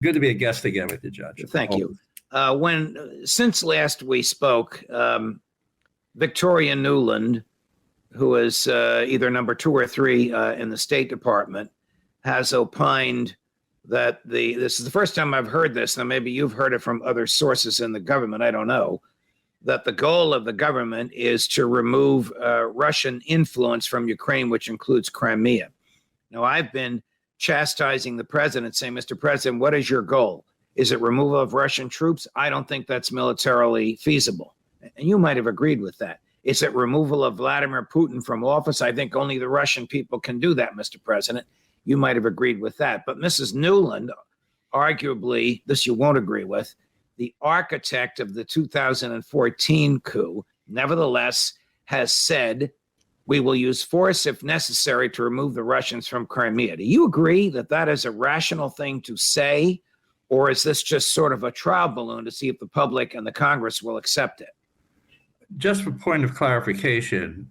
Good to be a guest again with you, Judge. Thank you. Since last we spoke, Victoria Nuland, who is either number 2 or 3 in the State Department, has opined that this is the first time I've heard this. Now, maybe you've heard it from other sources in the government. I don't know. That the goal of the government is to remove Russian influence from Ukraine, which includes Crimea. Now, I've been chastising the president, saying, Mr. President, what is your goal? Is it removal of Russian troops? I don't think that's militarily feasible. And you might have agreed with that. Is it removal of Vladimir Putin from office? I think only the Russian people can do that, Mr. President. You might have agreed with that. But Mrs. Nuland, arguably, this you won't agree with, the architect of the 2014 coup, nevertheless, has said, we will use force if necessary to remove the Russians from Crimea. Do you agree that that is a rational thing to say? Or is this just sort of a trial balloon to see if the public and the Congress will accept it? Just for point of clarification,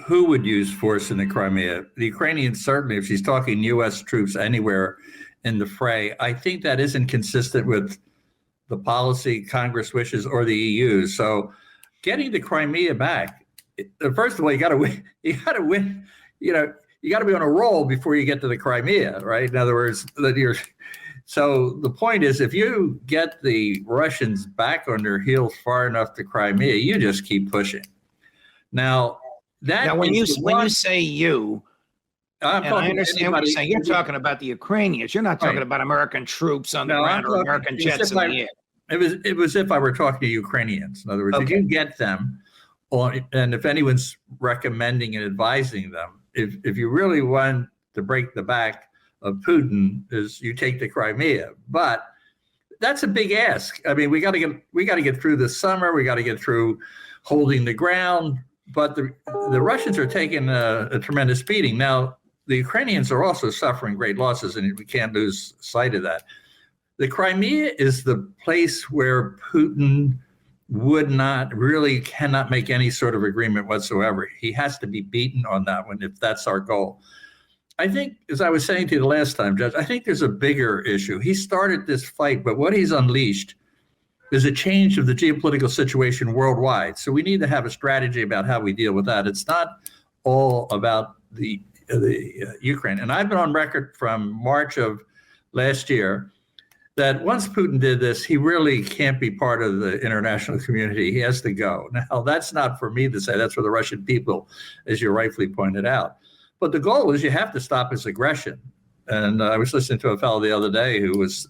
who would use force in the Crimea? The Ukrainians, certainly, if she's talking U.S. troops anywhere in the fray, I think that isn't consistent with the policy Congress wishes or the EU. So getting the Crimea back, first of all, you got to win. You got to win. You got to be on a roll before you get to the Crimea, right? In other words, so the point is, if you get the Russians back on their heels far enough to Crimea, you just keep pushing. Now, when you say you, I understand what you're saying. You're talking about the Ukrainians. You're not talking about American troops on the ground or American jets in the air. It was if I were talking to Ukrainians. In other words, if you get them, and if anyone's recommending and advising them, if you really want to break the back of Putin, is you take the Crimea. But that's a big ask. I mean, we got to get through the summer. We got to get through holding the ground. But the Russians are taking a tremendous beating. Now, the Ukrainians are also suffering great losses, and we can't lose sight of that. The Crimea is the place where Putin cannot make any sort of agreement whatsoever. He has to be beaten on that one if that's our goal. I think, as I was saying to you the last time, Judge, I think there's a bigger issue. He started this fight, but what he's unleashed is a change of the geopolitical situation worldwide. So we need to have a strategy about how we deal with that. It's not all about the Ukraine. And I've been on record from March of last year that once Putin did this, he really can't be part of the international community. He has to go. Now, that's not for me to say. That's for the Russian people, as you rightfully pointed out. But the goal is you have to stop his aggression. And I was listening to a fellow the other day who was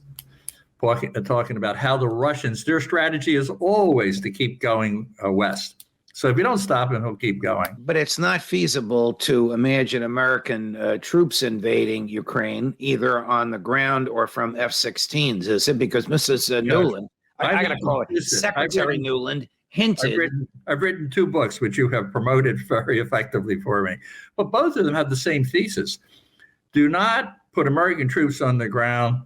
talking about how the Russians, their strategy is always to keep going west. So if you don't stop him, he'll keep going. But it's not feasible to imagine American troops invading Ukraine, either on the ground or from F-16s, is it? Because Mrs. Nuland, I got to call it Secretary Nuland, hinted. I've written 2 books, which you have promoted very effectively for me. But both of them have the same thesis. Do not put American troops on the ground.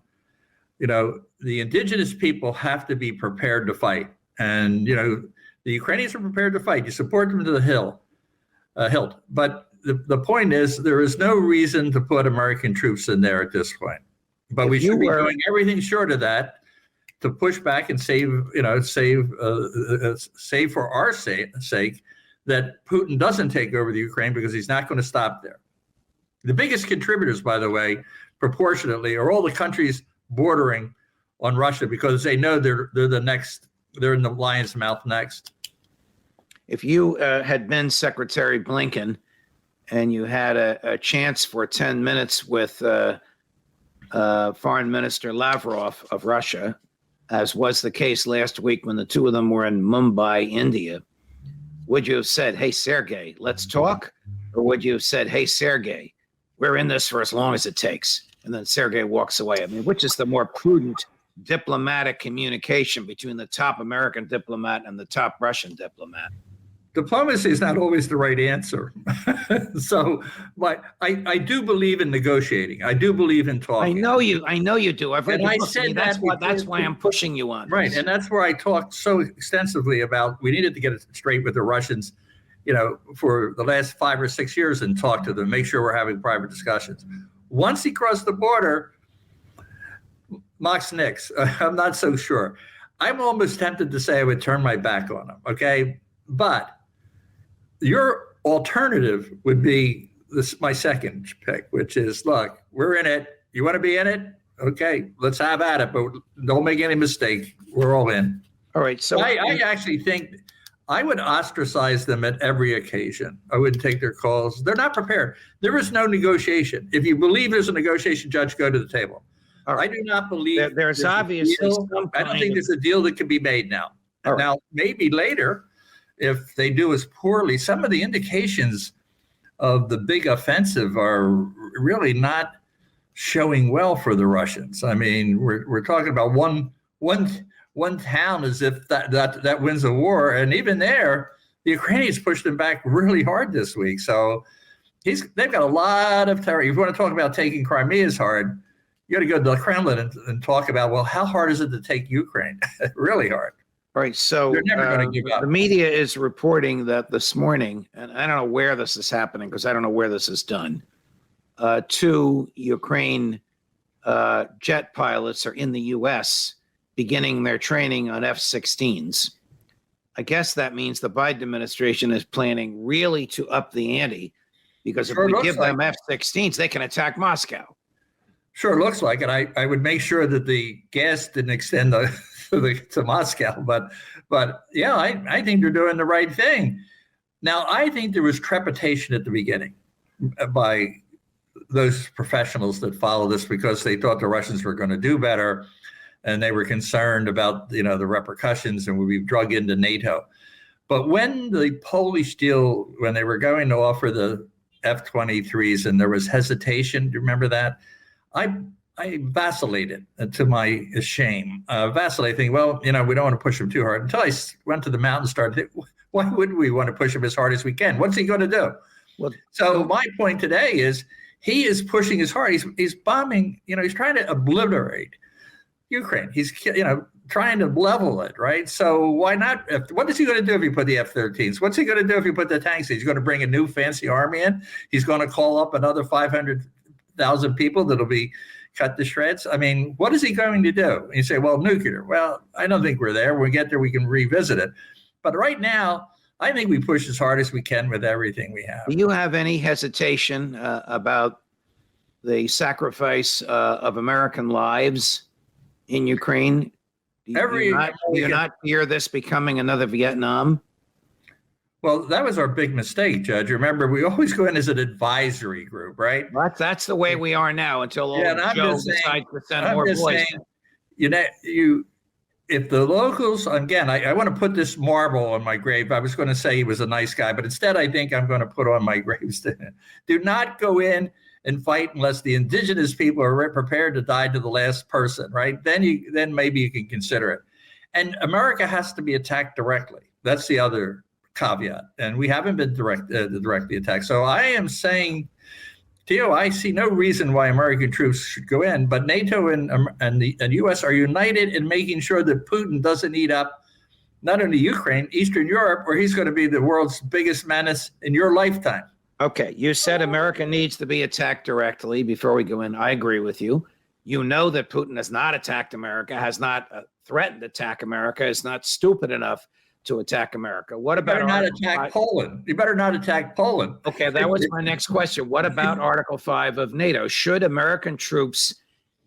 The indigenous people have to be prepared to fight. And, the Ukrainians are prepared to fight. You support them to the hilt. But the point is, there is no reason to put American troops in there at this point. But we should be doing everything short of that to push back and save for our sake that Putin doesn't take over the Ukraine, because he's not going to stop there. The biggest contributors, by the way, proportionately, are all the countries bordering on Russia, because they know they're the next. They're in the lion's mouth next. If you had been Secretary Blinken and you had a chance for 10 minutes with Foreign Minister Lavrov of Russia, as was the case last week when the two of them were in Mumbai, India, would you have said, hey, Sergei, let's talk? Or would you have said, hey, Sergei, we're in this for as long as it takes? And then Sergei walks away. I mean, which is the more prudent diplomatic communication between the top American diplomat and the top Russian diplomat? Diplomacy is not always the right answer. But I do believe in negotiating. I do believe in talking. I know you do. I've read your book. I mean, that's why I'm pushing you on. Right. And that's where I talked so extensively about we needed to get it straight with the Russians, for the last 5 or 6 years, and talk to them, make sure we're having private discussions. Once he crossed the border, Mox Nix. I'm not so sure. I'm almost tempted to say I would turn my back on him. Okay. But your alternative would be this, my second pick, which is, look, we're in it. You want to be in it? Okay, let's have at it, but don't make any mistake. We're all in. All right. So I actually think I would ostracize them at every occasion. I wouldn't take their calls. They're not prepared. There is no negotiation. If you believe there's a negotiation, Judge, go to the table. right. I do not believe there's obviously I don't think there's a deal that can be made now. All right. Now, maybe later, if they do as poorly, some of the indications of the big offensive are really not showing well for the Russians. I mean, we're talking about one town as if that wins a war, and even there, the Ukrainians pushed them back really hard this week. So they've got a lot of terror. If you want to talk about taking Crimea is hard, you got to go to the Kremlin and talk about, well, how hard is it to take Ukraine? Really hard. All right, so they're never going to give up. The media is reporting that this morning, and I don't know where this is happening because I don't know where this is done. 2 Ukraine jet pilots are in the U.S. beginning their training on F-16s. I guess that means the Biden administration is planning really to up the ante, because if we give them F-16s, they can attack Moscow. Sure looks like it. I would make sure that the gas didn't extend to Moscow, but yeah, I think they're doing the right thing. Now, I think there was trepidation at the beginning by those professionals that follow this, because they thought the Russians were going to do better, and they were concerned about the repercussions and would be drug into NATO. But when the Polish deal, when they were going to offer the F-23s and there was hesitation, do you remember that? I vacillated, to my shame. Vacillate, thinking, well, we don't want to push him too hard. Until I went to the mountain and started thinking, why wouldn't we want to push him as hard as we can? What's he going to do? Well, so my point today is he is pushing as hard. He's bombing. He's trying to obliterate Ukraine. He's trying to level it, right? So why not? What is he going to do if you put the F-13s? What's he going to do if you put the tanks in? He's going to bring a new fancy army in. He's going to call up another 500,000 people that'll be cut to shreds. I mean, what is he going to do? And you say, well, nuclear. Well, I don't think we're there. When we get there, we can revisit it. But right now, I think we push as hard as we can with everything we have. Do you have any hesitation about the sacrifice of American lives in Ukraine? Do you not fear this becoming another Vietnam? Well, that was our big mistake, Judge. Remember, we always go in as an advisory group, right? That's the way we are now until Joe decides to send more boys. If the locals, again, I want to put this marble on my grave. I was going to say he was a nice guy, but instead I think I'm going to put on my gravestone. Do not go in and fight unless the indigenous people are prepared to die to the last person, right? Then maybe you can consider it. And America has to be attacked directly. That's the other caveat. And we haven't been directly attacked. So I am saying, Theo, I see no reason why American troops should go in, but NATO and the U.S. are united in making sure that Putin doesn't eat up not only Ukraine, Eastern Europe, where he's going to be the world's biggest menace in your lifetime. Okay, you said America needs to be attacked directly before we go in. I agree with you. You know that Putin has not attacked America, has not threatened to attack America, is not stupid enough to attack America. What about you better not attack Poland? You better not attack Poland. Okay, that was my next question. What about Article 5 of NATO? Should American troops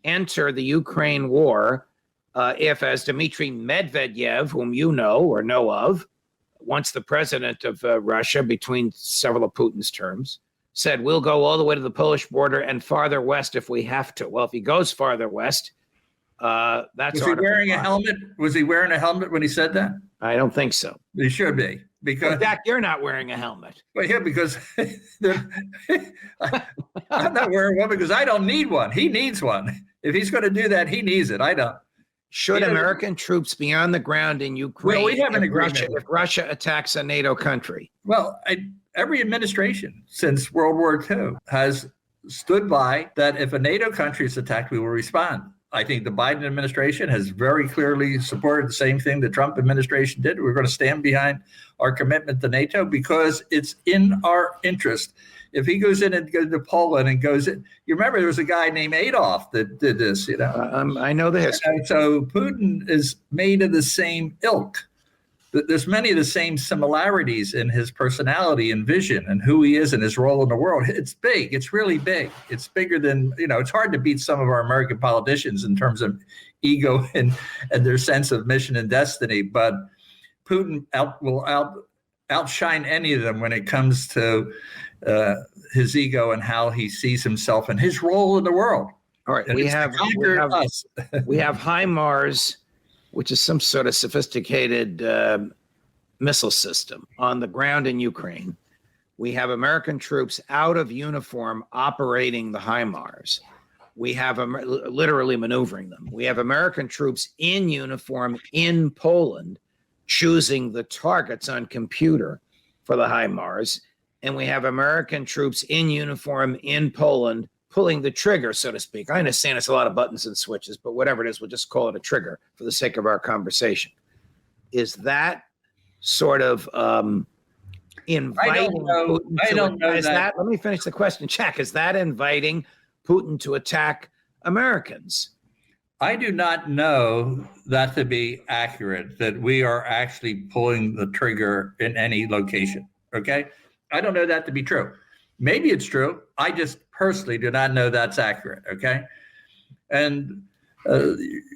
enter the Ukraine war if, as Dmitry Medvedev, whom you know or know of, once the president of Russia, between several of Putin's terms, said, we'll go all the way to the Polish border and farther west if we have to. Well, if he goes farther west, that's Was he wearing a helmet? Was he wearing a helmet when he said that? I don't think so. He should be. Because Dak, you're not wearing a helmet. Well, yeah, because I'm not wearing one because I don't need one. He needs one. If he's going to do that, he needs it. I don't. Should American troops be on the ground in Ukraine we have an agreement if Russia attacks a NATO country? Well, every administration since World War II has stood by that if a NATO country is attacked, we will respond. I think the Biden administration has very clearly supported the same thing the Trump administration did. We're going to stand behind our commitment to NATO because it's in our interest. If he goes in and goes to Poland and goes in, you remember there was a guy named Adolf that did this, you know. I know the history. And so Putin is made of the same ilk. There's many of the same similarities in his personality and vision and who he is and his role in the world. It's big. It's really big. It's bigger than, you know, it's hard to beat some of our American politicians in terms of ego and their sense of mission and destiny. But Putin will outshine any of them when it comes to his ego and how he sees himself and his role in the world. All right. And We have HIMARS, which is some sort of sophisticated missile system on the ground in Ukraine. We have American troops out of uniform operating the HIMARS. We have literally maneuvering them. We have American troops in uniform in Poland choosing the targets on computer for the HIMARS. And we have American troops in uniform in Poland pulling the trigger, so to speak. I understand it's a lot of buttons and switches, but whatever it is, we'll just call it a trigger for the sake of our conversation. Is that sort of inviting Putin I don't know that. let me finish the question, Jack. Is that inviting Putin to attack Americans? I do not know that to be accurate, that we are actually pulling the trigger in any location, okay? I don't know that to be true. Maybe it's true. I just personally do not know that's accurate, okay? And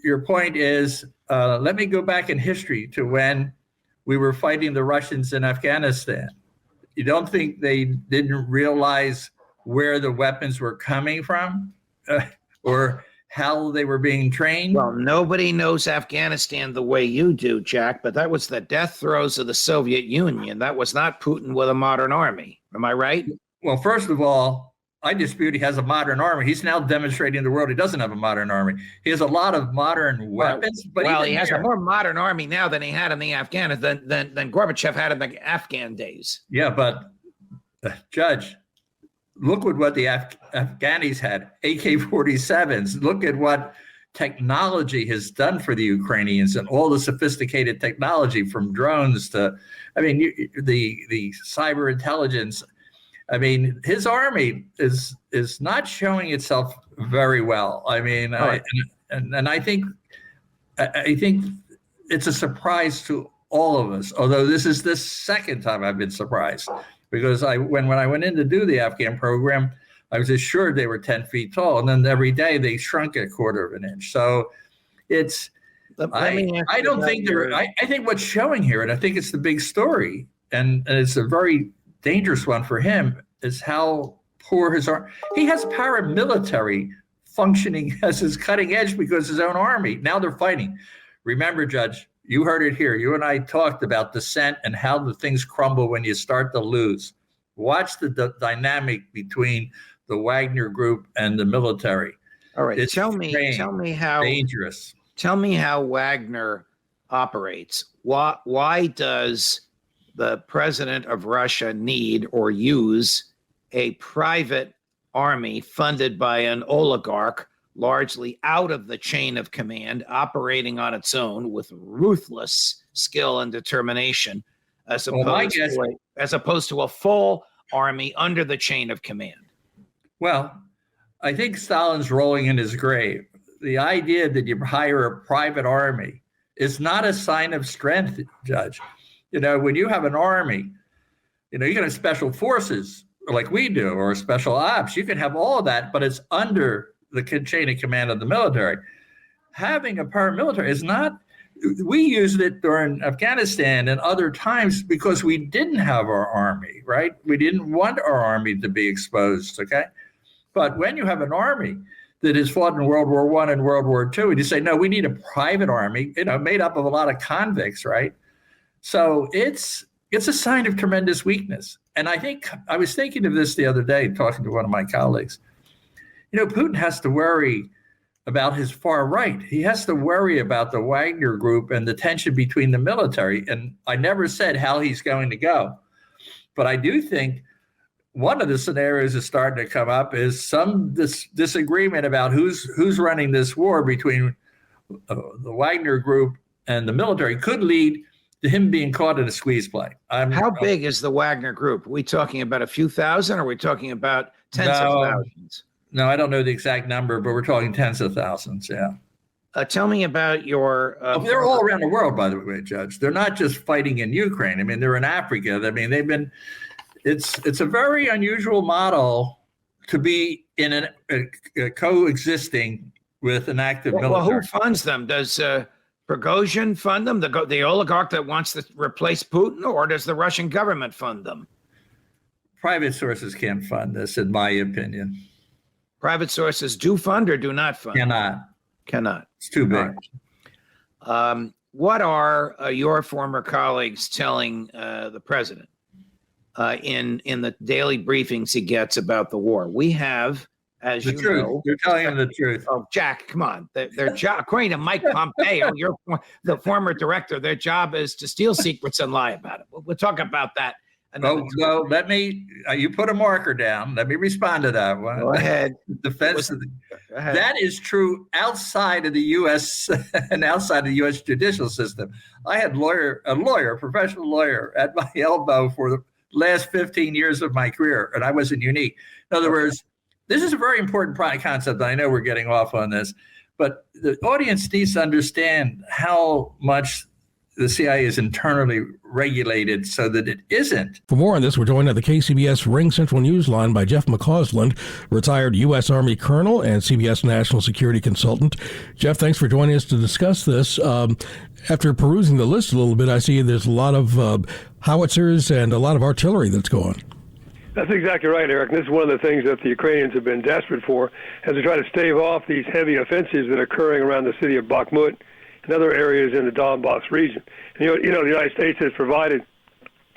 your point is, let me go back in history to when we were fighting the Russians in Afghanistan. You don't think they didn't realize where the weapons were coming from or how they were being trained? Well, nobody knows Afghanistan the way you do, Jack, but that was the death throes of the Soviet Union. That was not Putin with a modern army. Am I right? Well, first of all, I dispute he has a modern army. He's now demonstrating to the world he doesn't have a modern army. He has a lot of modern weapons. But he has a more modern army now than he had in the Afghanistan than Gorbachev had in the Afghan days. Yeah, but Judge, look at what the Afghanis had, AK-47s. Look at what technology has done for the Ukrainians and all the sophisticated technology from drones to, I mean, the cyber intelligence. I mean, his army is not showing itself very well. I mean, right. I think it's a surprise to all of us. Although this is the second time I've been surprised, because when I went in to do the Afghan program, I was assured they were 10 feet tall, and then every day they shrunk a quarter of an inch. So it's I don't think they're. I think what's showing here, and I think it's the big story, and it's a very dangerous one for him, is how poor his army. He has paramilitary functioning as his cutting edge because his own army. Now they're fighting. Remember, Judge, you heard it here. You and I talked about dissent and how the things crumble when you start to lose. Watch the dynamic between the Wagner group and the military. All right, it's tell me how dangerous. Tell me how Wagner operates. Why does the president of Russia need or use a private army funded by an oligarch, largely out of the chain of command, operating on its own with ruthless skill and determination, as opposed to a full army under the chain of command? Well, I think Stalin's rolling in his grave. The idea that you hire a private army is not a sign of strength, Judge. You know, when you have an army, you can have special forces like we do, or special ops. You can have all of that, but it's under the chain of command of the military. Having a paramilitary is not. We used it during Afghanistan and other times because we didn't have our army, right? We didn't want our army to be exposed, okay? But when you have an army that has fought in World War I and World War II, and you say, no, we need a private army, made up of a lot of convicts, right? So it's a sign of tremendous weakness. And I was thinking of this the other day, talking to one of my colleagues. Putin has to worry about his far right. He has to worry about the Wagner group and the tension between the military. And I never said how he's going to go. But I do think one of the scenarios that's starting to come up is some disagreement about who's running this war between the Wagner group and the military could lead to him being caught in a squeeze play. How big is the Wagner group? Are we talking about a few thousand, or are we talking about tens of thousands? No, I don't know the exact number, but we're talking tens of thousands, yeah. Tell me about your... they're all around the world, by the way, Judge. They're not just fighting in Ukraine. I mean, they're in Africa. I mean, they've been... It's a very unusual model to be in coexisting with an active military. Well, who funds them? Does Prigozhin fund them, the oligarch that wants to replace Putin, or does the Russian government fund them? Private sources can't fund this, in my opinion. Private sources do fund or do not fund? Cannot. It's too big. What are your former colleagues telling the president in the daily briefings he gets about the war? We have, as the you truth. know, You're telling him the truth. Oh, Jack, come on. According to Mike Pompeo, you're the former director. Their job is to steal secrets and lie about it. We'll talk about that. No, let me. You put a marker down. Let me respond to that one. Go ahead. That is true outside of the U.S. and outside of the U.S. judicial system. I had a professional lawyer at my elbow for the last 15 years of my career, and I wasn't unique. In other words, this is a very important concept. I know we're getting off on this, but the audience needs to understand how much the CIA is internally regulated so that it isn't. For more on this, we're joined at the KCBS Ring Central Newsline by Jeff McCausland, retired U.S. Army Colonel and CBS National Security Consultant. Jeff, thanks for joining us to discuss this. After perusing the list a little bit, I see there's a lot of howitzers and a lot of artillery that's going. That's exactly right, Eric. And this is one of the things that the Ukrainians have been desperate for as they try to stave off these heavy offensives that are occurring around the city of Bakhmut and other areas in the Donbass region. And, you know, the United States has provided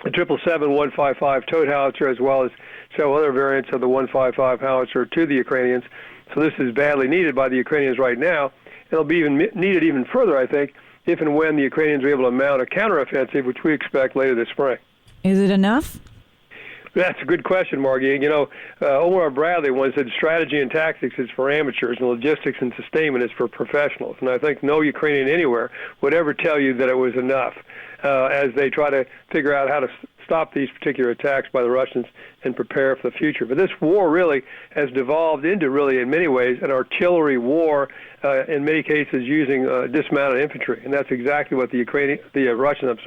a 777-155 towed howitzer as well as several other variants of the 155 howitzer to the Ukrainians. So this is badly needed by the Ukrainians right now. It'll be needed even further, I think, if and when the Ukrainians are able to mount a counteroffensive, which we expect later this spring. Is it enough? That's a good question, Margie. You know, Omar Bradley once said strategy and tactics is for amateurs and logistics and sustainment is for professionals. And I think no Ukrainian anywhere would ever tell you that it was enough as they try to figure out how to stop these particular attacks by the Russians and prepare for the future. But this war really has devolved into really, in many ways, an artillery war, in many cases using dismounted infantry. And that's exactly what the Russians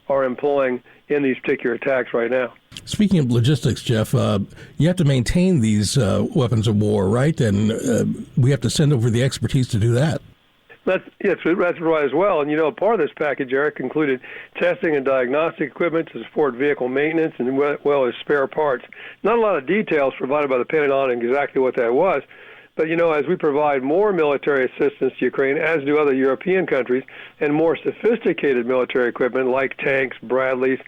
are employing in these particular attacks right now. Speaking of logistics, Jeff, you have to maintain these weapons of war, right? And we have to send over the expertise to do that. That's right as well. And, you know, part of this package, Eric, included testing and diagnostic equipment to support vehicle maintenance and well as spare parts. Not a lot of details provided by the Pentagon on exactly what that was. But, you know, as we provide more military assistance to Ukraine, as do other European countries, and more sophisticated military equipment like tanks, Bradleys,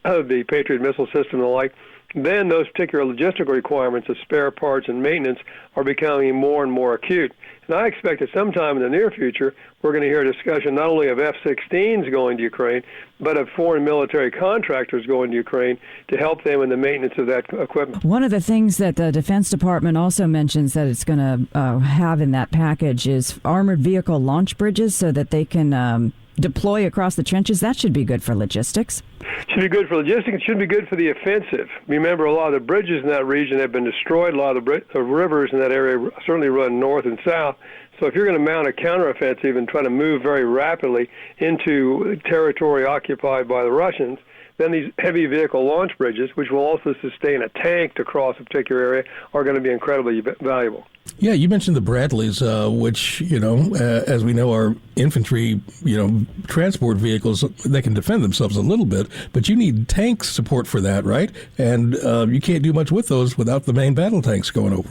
the Patriot missile system and the like, then those particular logistical requirements of spare parts and maintenance are becoming more and more acute. And I expect that sometime in the near future, we're going to hear a discussion not only of F-16s going to Ukraine, but of foreign military contractors going to Ukraine to help them in the maintenance of that equipment. One of the things that the Defense Department also mentions that it's going to have in that package is armored vehicle launch bridges so that they can deploy across the trenches. That should be good for logistics. Should be good for logistics. It should be good for the offensive. Remember, a lot of the bridges in that region have been destroyed. A lot of the rivers in that area certainly run north and south. So if you're going to mount a counteroffensive and try to move very rapidly into territory occupied by the Russians, then these heavy vehicle launch bridges, which will also sustain a tank to cross a particular area, are going to be incredibly valuable. Yeah, you mentioned the Bradleys, which, you know, as we know, are infantry, you know, transport vehicles that can defend themselves a little bit, but you need tank support for that, right? And you can't do much with those without the main battle tanks going over.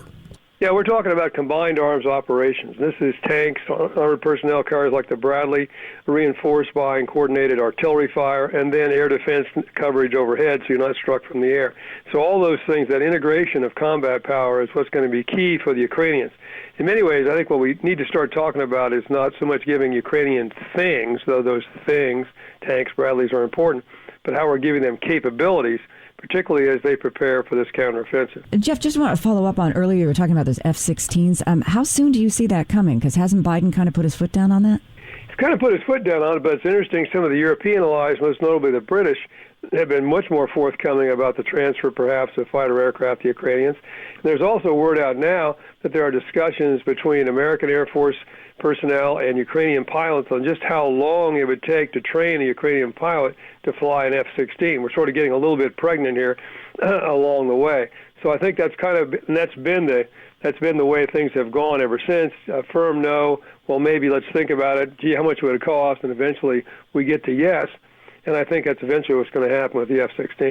Yeah, we're talking about combined arms operations. This is tanks, armored personnel carriers like the Bradley, reinforced by and coordinated artillery fire, and then air defense coverage overhead so you're not struck from the air. So all those things, that integration of combat power is what's going to be key for the Ukrainians. In many ways, I think what we need to start talking about is not so much giving Ukrainian things, though those things, tanks, Bradleys, are important, but how we're giving them capabilities. particularly as they prepare for this counteroffensive. Jeff, just want to follow up on earlier, you were talking about those F-16s. How soon do you see that coming? Because hasn't Biden kind of put his foot down on that? He's kind of put his foot down on it, but it's interesting. Some of the European allies, most notably the British, have been much more forthcoming about the transfer, perhaps, of fighter aircraft to Ukrainians. And there's also word out now that there are discussions between American Air Force personnel and Ukrainian pilots on just how long it would take to train a Ukrainian pilot to fly an F-16. We're sort of getting a little bit pregnant here along the way. So I think that's that's been the way things have gone ever since. A firm no, well, maybe let's think about it. Gee, how much would it cost? And eventually we get to yes. And I think that's eventually what's going to happen with the F-16.